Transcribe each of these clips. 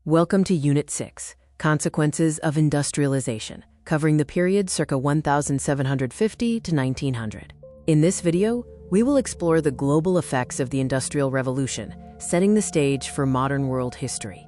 Welcome to Unit 6, Consequences of Industrialization, covering the period circa 1750 to 1900. In this video, we will explore the global effects of the Industrial Revolution, setting the stage for modern world history.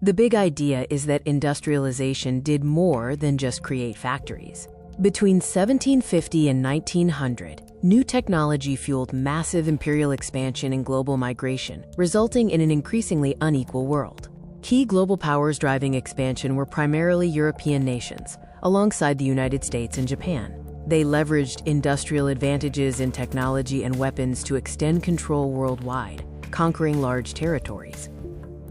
The big idea is that industrialization did more than just create factories. Between 1750 and 1900, new technology fueled massive imperial expansion and global migration, resulting in an increasingly unequal world. Key global powers driving expansion were primarily European nations, alongside the United States and Japan. They leveraged industrial advantages in technology and weapons to extend control worldwide, conquering large territories.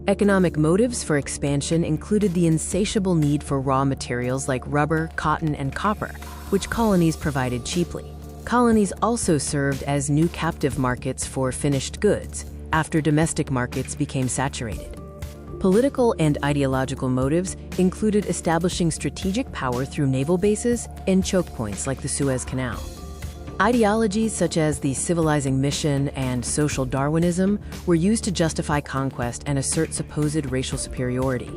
Economic motives for expansion included the insatiable need for raw materials like rubber, cotton, and copper, which colonies provided cheaply. Colonies also served as new captive markets for finished goods, after domestic markets became saturated. Political and ideological motives included establishing strategic power through naval bases and chokepoints like the Suez Canal. Ideologies such as the civilizing mission and social Darwinism were used to justify conquest and assert supposed racial superiority.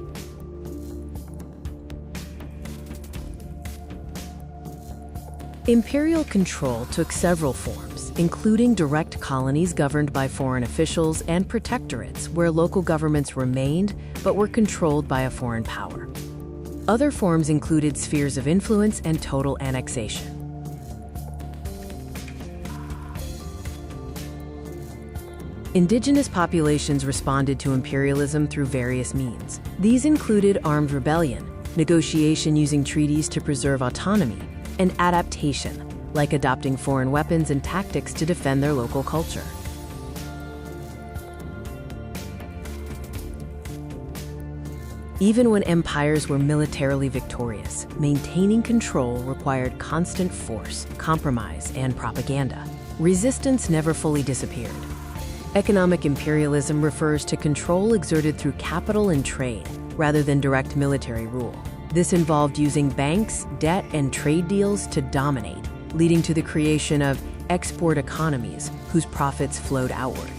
Imperial control took several forms, including direct colonies governed by foreign officials and protectorates where local governments remained but were controlled by a foreign power. Other forms included spheres of influence and total annexation. Indigenous populations responded to imperialism through various means. These included armed rebellion, negotiation using treaties to preserve autonomy, and adaptation, like adopting foreign weapons and tactics to defend their local culture. Even when empires were militarily victorious, maintaining control required constant force, compromise, and propaganda. Resistance never fully disappeared. Economic imperialism refers to control exerted through capital and trade, rather than direct military rule. This involved using banks, debt, and trade deals to dominate, leading to the creation of export economies whose profits flowed outward.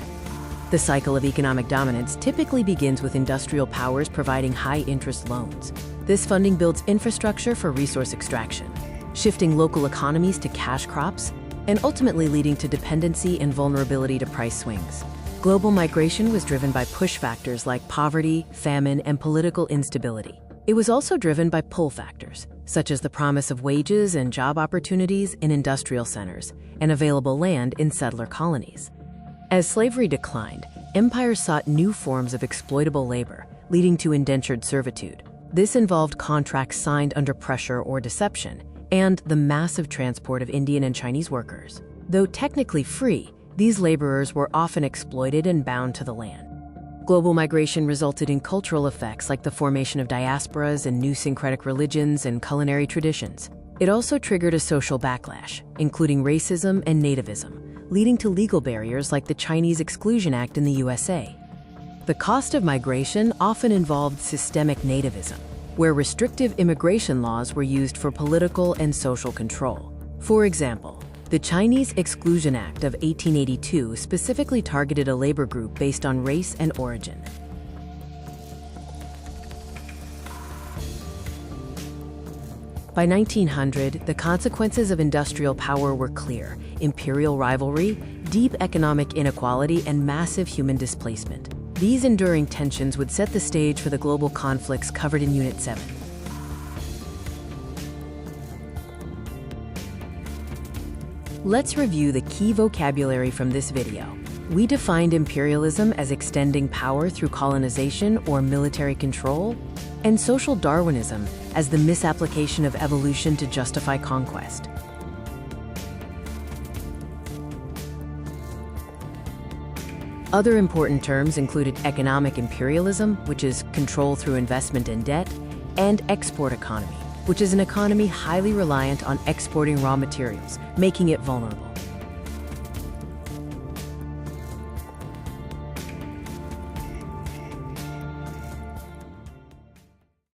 The cycle of economic dominance typically begins with industrial powers providing high-interest loans. This funding builds infrastructure for resource extraction, shifting local economies to cash crops, and ultimately leading to dependency and vulnerability to price swings. Global migration was driven by push factors like poverty, famine, and political instability. It was also driven by pull factors, such as the promise of wages and job opportunities in industrial centers and available land in settler colonies. As slavery declined, empires sought new forms of exploitable labor, leading to indentured servitude. This involved contracts signed under pressure or deception, and the massive transport of Indian and Chinese workers. Though technically free, these laborers were often exploited and bound to the land. Global migration resulted in cultural effects like the formation of diasporas and new syncretic religions and culinary traditions. It also triggered a social backlash, including racism and nativism, leading to legal barriers like the Chinese Exclusion Act in the USA. The cost of migration often involved systemic nativism, where restrictive immigration laws were used for political and social control. For example, the Chinese Exclusion Act of 1882 specifically targeted a labor group based on race and origin. By 1900, the consequences of industrial power were clear: imperial rivalry, deep economic inequality, and massive human displacement. These enduring tensions would set the stage for the global conflicts covered in Unit 7. Let's review the key vocabulary from this video. We defined imperialism as extending power through colonization or military control, and social Darwinism as the misapplication of evolution to justify conquest. Other important terms included economic imperialism, which is control through investment and debt, and export economy, which is an economy highly reliant on exporting raw materials, making it vulnerable.